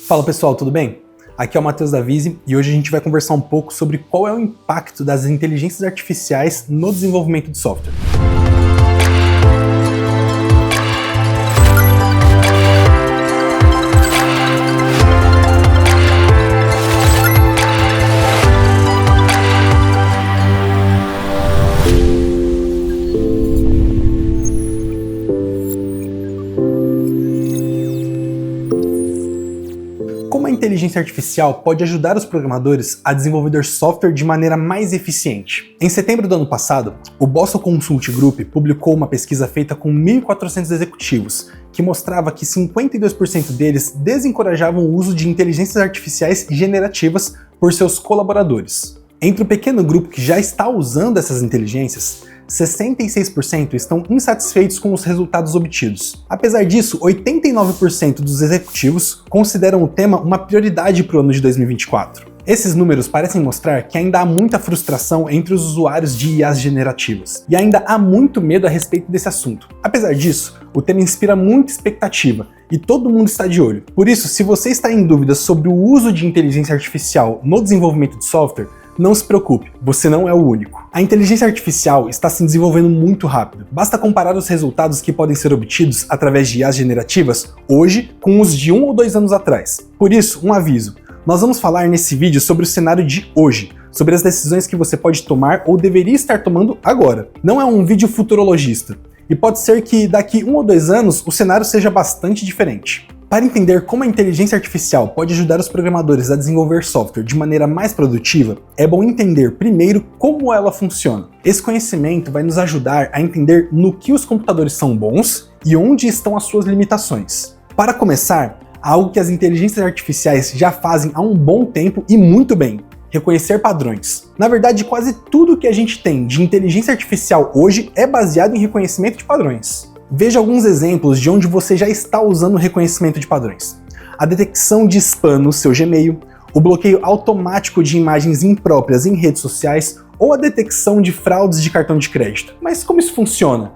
Fala pessoal, tudo bem? Aqui é o Matheus da Vize e hoje a gente vai conversar um pouco sobre qual é o impacto das inteligências artificiais no desenvolvimento de software. Como a inteligência artificial pode ajudar os programadores a desenvolver software de maneira mais eficiente? Em setembro do ano passado, o Boston Consult Group publicou uma pesquisa feita com 1.400 executivos, que mostrava que 52% deles desencorajavam o uso de inteligências artificiais generativas por seus colaboradores. Entre o pequeno grupo que já está usando essas inteligências, 66% estão insatisfeitos com os resultados obtidos. Apesar disso, 89% dos executivos consideram o tema uma prioridade para o ano de 2024. Esses números parecem mostrar que ainda há muita frustração entre os usuários de IAs generativas, e ainda há muito medo a respeito desse assunto. Apesar disso, o tema inspira muita expectativa, e todo mundo está de olho. Por isso, se você está em dúvida sobre o uso de inteligência artificial no desenvolvimento de software, não se preocupe, você não é o único. A inteligência artificial está se desenvolvendo muito rápido. Basta comparar os resultados que podem ser obtidos através de IAs generativas hoje com os de 1 ou 2 anos atrás. Por isso, um aviso. Nós vamos falar nesse vídeo sobre o cenário de hoje, sobre as decisões que você pode tomar ou deveria estar tomando agora. Não é um vídeo futurologista. E pode ser que daqui 1 ou 2 anos o cenário seja bastante diferente. Para entender como a inteligência artificial pode ajudar os programadores a desenvolver software de maneira mais produtiva, é bom entender primeiro como ela funciona. Esse conhecimento vai nos ajudar a entender no que os computadores são bons e onde estão as suas limitações. Para começar, algo que as inteligências artificiais já fazem há um bom tempo e muito bem: reconhecer padrões. Na verdade, quase tudo que a gente tem de inteligência artificial hoje é baseado em reconhecimento de padrões. Veja alguns exemplos de onde você já está usando o reconhecimento de padrões. A detecção de spam no seu Gmail, o bloqueio automático de imagens impróprias em redes sociais ou a detecção de fraudes de cartão de crédito. Mas como isso funciona?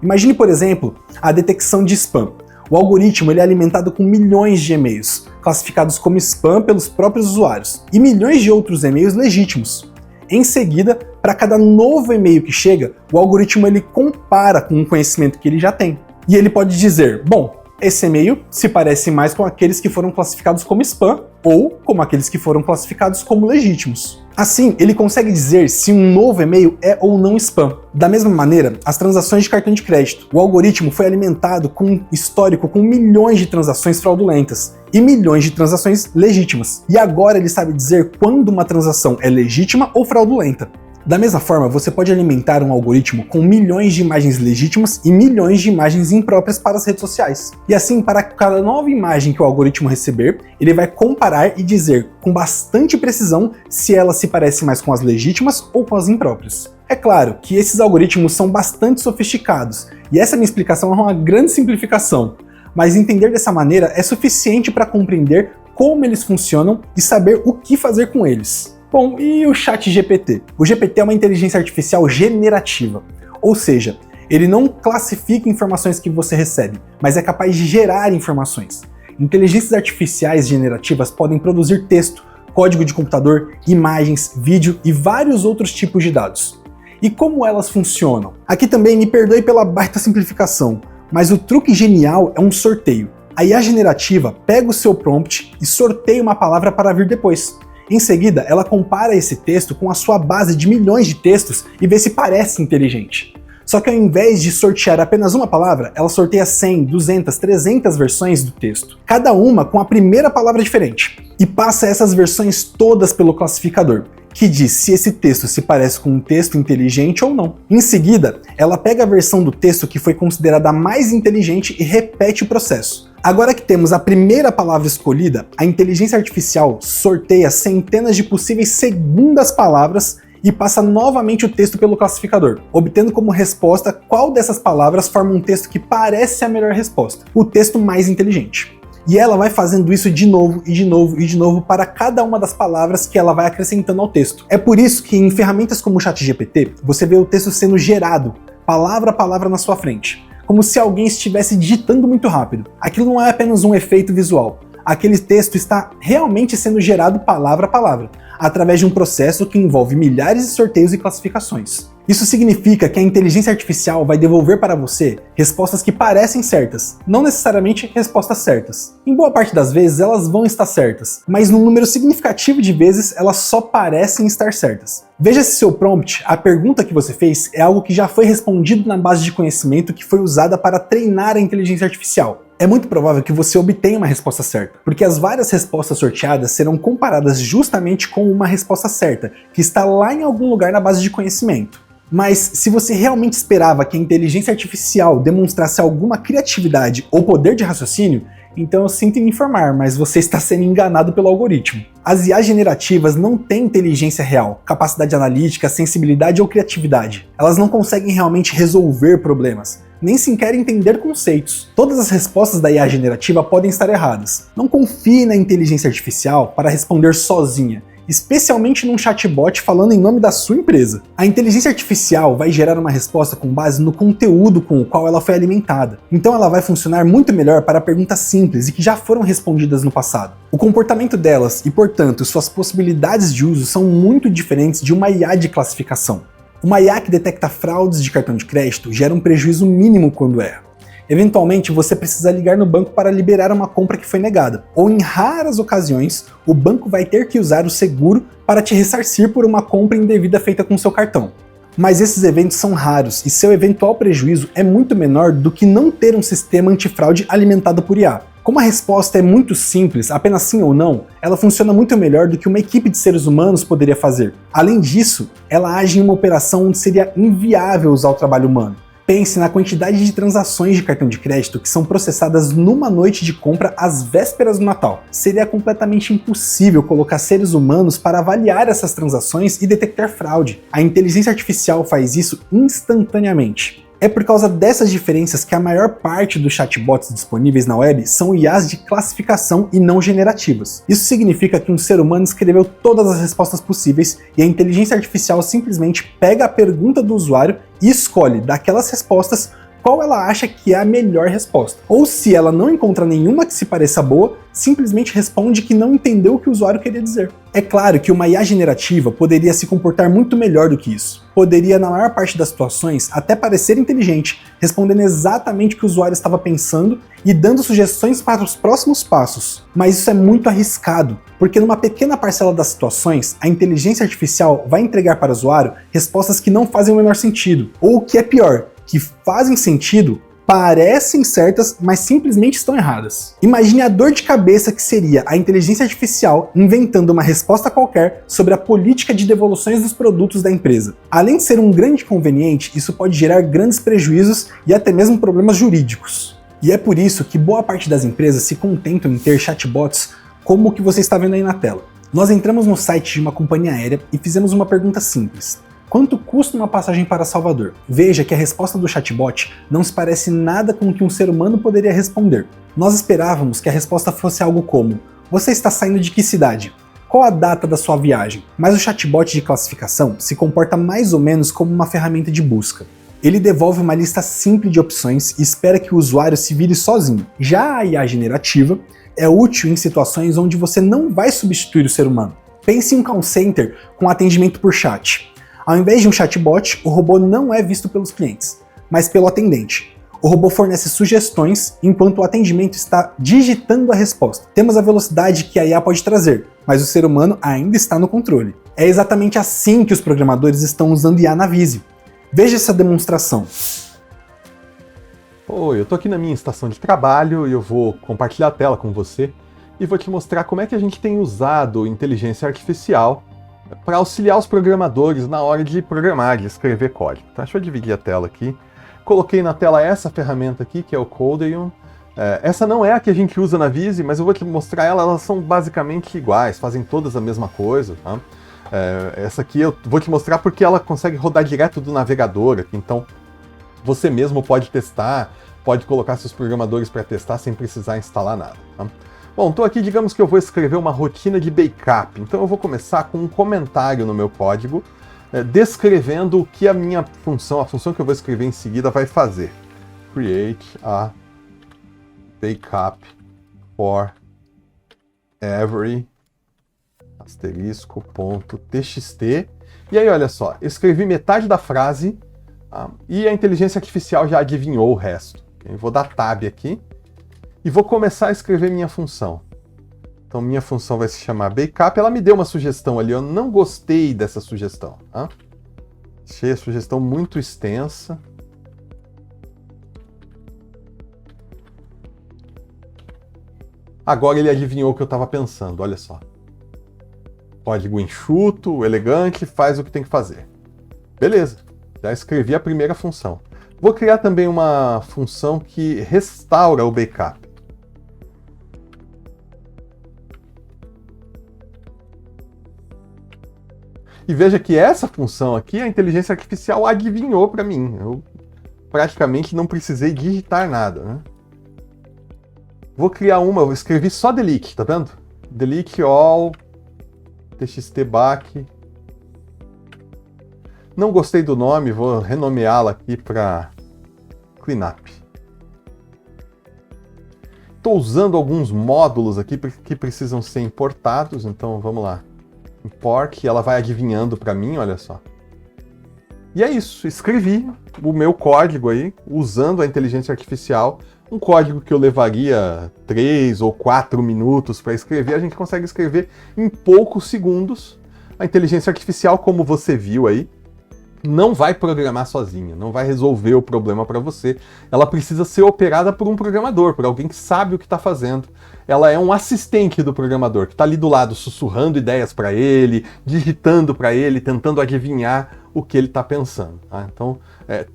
Imagine, por exemplo, a detecção de spam. O algoritmo ele é alimentado com milhões de e-mails, classificados como spam pelos próprios usuários, e milhões de outros e-mails legítimos. Em seguida, para cada novo e-mail que chega, o algoritmo ele compara com o conhecimento que ele já tem. E ele pode dizer, bom, esse e-mail se parece mais com aqueles que foram classificados como spam ou como aqueles que foram classificados como legítimos. Assim, ele consegue dizer se um novo e-mail é ou não spam. Da mesma maneira, as transações de cartão de crédito. O algoritmo foi alimentado com um histórico com milhões de transações fraudulentas e milhões de transações legítimas. E agora ele sabe dizer quando uma transação é legítima ou fraudulenta. Da mesma forma, você pode alimentar um algoritmo com milhões de imagens legítimas e milhões de imagens impróprias para as redes sociais. E assim, para cada nova imagem que o algoritmo receber, ele vai comparar e dizer com bastante precisão se ela se parece mais com as legítimas ou com as impróprias. É claro que esses algoritmos são bastante sofisticados, e essa minha explicação é uma grande simplificação, mas entender dessa maneira é suficiente para compreender como eles funcionam e saber o que fazer com eles. Bom, e o ChatGPT? O GPT é uma inteligência artificial generativa, ou seja, ele não classifica informações que você recebe, mas é capaz de gerar informações. Inteligências artificiais generativas podem produzir texto, código de computador, imagens, vídeo e vários outros tipos de dados. E como elas funcionam? Aqui também me perdoe pela baita simplificação, mas o truque genial é um sorteio. A IA generativa pega o seu prompt e sorteia uma palavra para vir depois. Em seguida, ela compara esse texto com a sua base de milhões de textos e vê se parece inteligente. Só que ao invés de sortear apenas uma palavra, ela sorteia 100, 200, 300 versões do texto, cada uma com a primeira palavra diferente, e passa essas versões todas pelo classificador, que diz se esse texto se parece com um texto inteligente ou não. Em seguida, ela pega a versão do texto que foi considerada a mais inteligente e repete o processo. Agora que temos a primeira palavra escolhida, a inteligência artificial sorteia centenas de possíveis segundas palavras e passa novamente o texto pelo classificador, obtendo como resposta qual dessas palavras forma um texto que parece a melhor resposta, o texto mais inteligente. E ela vai fazendo isso de novo e de novo e de novo para cada uma das palavras que ela vai acrescentando ao texto. É por isso que em ferramentas como o ChatGPT, você vê o texto sendo gerado, palavra a palavra na sua frente, como se alguém estivesse digitando muito rápido. Aquilo não é apenas um efeito visual. aquele texto está realmente sendo gerado palavra a palavra, através de um processo que envolve milhares de sorteios e classificações. Isso significa que a inteligência artificial vai devolver para você respostas que parecem certas, não necessariamente respostas certas. Em boa parte das vezes elas vão estar certas, mas num número significativo de vezes elas só parecem estar certas. Veja se seu prompt, a pergunta que você fez, é algo que já foi respondido na base de conhecimento que foi usada para treinar a inteligência artificial. É muito provável que você obtenha uma resposta certa, porque as várias respostas sorteadas serão comparadas justamente com uma resposta certa, que está lá em algum lugar na base de conhecimento. Mas se você realmente esperava que a inteligência artificial demonstrasse alguma criatividade ou poder de raciocínio, então eu sinto em me informar, mas você está sendo enganado pelo algoritmo. As IAs generativas não têm inteligência real, capacidade analítica, sensibilidade ou criatividade. Elas não conseguem realmente resolver problemas, nem sequer entender conceitos. Todas as respostas da IA generativa podem estar erradas. Não confie na inteligência artificial para responder sozinha, especialmente num chatbot falando em nome da sua empresa. A inteligência artificial vai gerar uma resposta com base no conteúdo com o qual ela foi alimentada. Então ela vai funcionar muito melhor para perguntas simples e que já foram respondidas no passado. O comportamento delas e, portanto, suas possibilidades de uso são muito diferentes de uma IA de classificação. Uma IA que detecta fraudes de cartão de crédito gera um prejuízo mínimo quando erra. Eventualmente, você precisa ligar no banco para liberar uma compra que foi negada, ou em raras ocasiões, o banco vai ter que usar o seguro para te ressarcir por uma compra indevida feita com seu cartão. Mas esses eventos são raros e seu eventual prejuízo é muito menor do que não ter um sistema antifraude alimentado por IA. Como a resposta é muito simples, apenas sim ou não, ela funciona muito melhor do que uma equipe de seres humanos poderia fazer. Além disso, ela age em uma operação onde seria inviável usar o trabalho humano. Pense na quantidade de transações de cartão de crédito que são processadas numa noite de compra às vésperas do Natal. Seria completamente impossível colocar seres humanos para avaliar essas transações e detectar fraude. A inteligência artificial faz isso instantaneamente. É por causa dessas diferenças que a maior parte dos chatbots disponíveis na web são IAs de classificação e não generativas. Isso significa que um ser humano escreveu todas as respostas possíveis e a inteligência artificial simplesmente pega a pergunta do usuário e escolhe daquelas respostas qual ela acha que é a melhor resposta. Ou se ela não encontra nenhuma que se pareça boa, simplesmente responde que não entendeu o que o usuário queria dizer. É claro que uma IA generativa poderia se comportar muito melhor do que isso. Poderia, na maior parte das situações, até parecer inteligente, respondendo exatamente o que o usuário estava pensando e dando sugestões para os próximos passos. Mas isso é muito arriscado, porque numa pequena parcela das situações, a inteligência artificial vai entregar para o usuário respostas que não fazem o menor sentido, ou o que é pior, que fazem sentido, parecem certas, mas simplesmente estão erradas. Imagine a dor de cabeça que seria a inteligência artificial inventando uma resposta qualquer sobre a política de devoluções dos produtos da empresa. Além de ser um grande inconveniente, isso pode gerar grandes prejuízos e até mesmo problemas jurídicos. E é por isso que boa parte das empresas se contentam em ter chatbots como o que você está vendo aí na tela. Nós entramos no site de uma companhia aérea e fizemos uma pergunta simples. Quanto custa uma passagem para Salvador? Veja que a resposta do chatbot não se parece nada com o que um ser humano poderia responder. Nós esperávamos que a resposta fosse algo como: você está saindo de que cidade? Qual a data da sua viagem? Mas o chatbot de classificação se comporta mais ou menos como uma ferramenta de busca. Ele devolve uma lista simples de opções e espera que o usuário se vire sozinho. Já a IA generativa é útil em situações onde você não vai substituir o ser humano. Pense em um call center com atendimento por chat. Ao invés de um chatbot, o robô não é visto pelos clientes, mas pelo atendente. O robô fornece sugestões enquanto o atendimento está digitando a resposta. Temos a velocidade que a IA pode trazer, mas o ser humano ainda está no controle. É exatamente assim que os programadores estão usando IA na Visio. Veja essa demonstração. Oi, eu tô aqui na minha estação de trabalho e eu vou compartilhar a tela com você e vou te mostrar como é que a gente tem usado inteligência artificial para auxiliar os programadores na hora de programar, de escrever código. Tá? Deixa eu dividir a tela aqui. Coloquei na tela essa ferramenta aqui, que é o Codeion. Essa não é a que a gente usa na Visio, mas eu vou te mostrar ela, elas são basicamente iguais, fazem todas a mesma coisa. Tá? Essa aqui eu vou te mostrar porque ela consegue rodar direto do navegador aqui, então você mesmo pode testar, pode colocar seus programadores para testar sem precisar instalar nada. Tá? Bom, então aqui digamos que eu vou escrever uma rotina de backup, então eu vou começar com um comentário no meu código, descrevendo o que a minha função, a função que eu vou escrever em seguida vai fazer. Create a backup for every *.txt. E aí, olha só, escrevi metade da frase e a inteligência artificial já adivinhou o resto. Eu vou dar tab aqui e vou começar a escrever minha função. Então, minha função vai se chamar backup. Ela me deu uma sugestão ali, eu não gostei dessa sugestão. Achei a sugestão muito extensa. Agora ele adivinhou o que eu estava pensando, olha só. Código enxuto, elegante, faz o que tem que fazer. Beleza, já escrevi a primeira função. Vou criar também uma função que restaura o backup. E veja que essa função aqui, a inteligência artificial adivinhou para mim. Eu praticamente não precisei digitar nada, né? Vou criar uma, eu escrevi só delete, tá vendo? Delete all, txt back. Não gostei do nome, vou renomeá-la aqui para cleanup. Estou usando alguns módulos aqui que precisam ser importados, então vamos lá. Import, ela vai adivinhando para mim, olha só. E é isso, escrevi o meu código aí, usando a inteligência artificial. Um código que eu levaria 3 ou 4 minutos para escrever, a gente consegue escrever em poucos segundos. A inteligência artificial, como você viu aí, não vai programar sozinha, não vai resolver o problema para você. Ela precisa ser operada por um programador, por alguém que sabe o que está fazendo. Ela é um assistente do programador, que está ali do lado sussurrando ideias para ele, digitando para ele, tentando adivinhar o que ele está pensando. Tá? Então,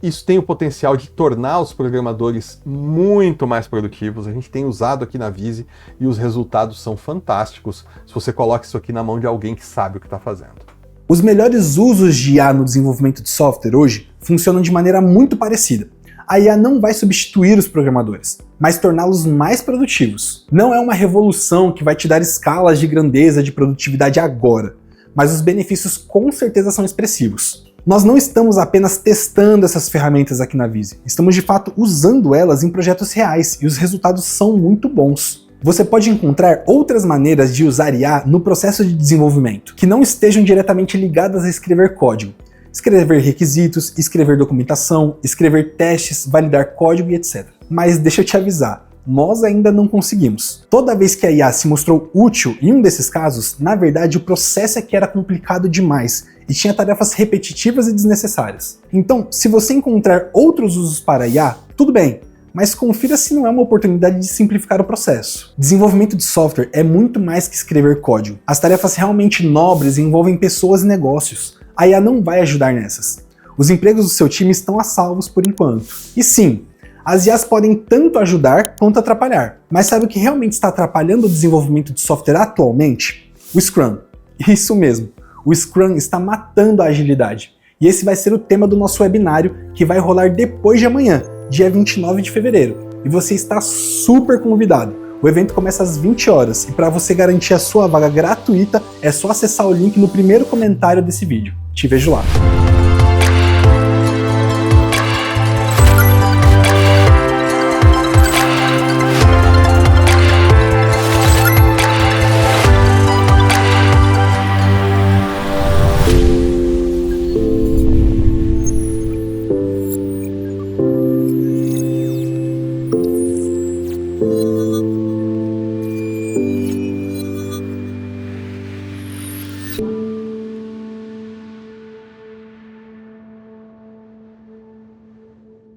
isso tem o potencial de tornar os programadores muito mais produtivos. A gente tem usado aqui na Vizy e os resultados são fantásticos se você coloca isso aqui na mão de alguém que sabe o que está fazendo. Os melhores usos de IA no desenvolvimento de software hoje funcionam de maneira muito parecida. A IA não vai substituir os programadores, mas torná-los mais produtivos. Não é uma revolução que vai te dar escalas de grandeza de produtividade agora, mas os benefícios com certeza são expressivos. Nós não estamos apenas testando essas ferramentas aqui na Vizy, estamos de fato usando elas em projetos reais e os resultados são muito bons. Você pode encontrar outras maneiras de usar IA no processo de desenvolvimento, que não estejam diretamente ligadas a escrever código. Escrever requisitos, escrever documentação, escrever testes, validar código e etc. Mas deixa eu te avisar, nós ainda não conseguimos. Toda vez que a IA se mostrou útil em um desses casos, na verdade o processo é que era complicado demais e tinha tarefas repetitivas e desnecessárias. Então, se você encontrar outros usos para a IA, tudo bem, mas confira se não é uma oportunidade de simplificar o processo. Desenvolvimento de software é muito mais que escrever código. As tarefas realmente nobres envolvem pessoas e negócios. A IA não vai ajudar nessas. Os empregos do seu time estão a salvos por enquanto. E sim, as IAs podem tanto ajudar quanto atrapalhar. Mas sabe o que realmente está atrapalhando o desenvolvimento de software atualmente? O Scrum. Isso mesmo, o Scrum está matando a agilidade. E esse vai ser o tema do nosso webinário, que vai rolar depois de amanhã, dia 29 de fevereiro. E você está super convidado. O evento começa às 20 horas e para você garantir a sua vaga gratuita, é só acessar o link no primeiro comentário desse vídeo. Te vejo lá.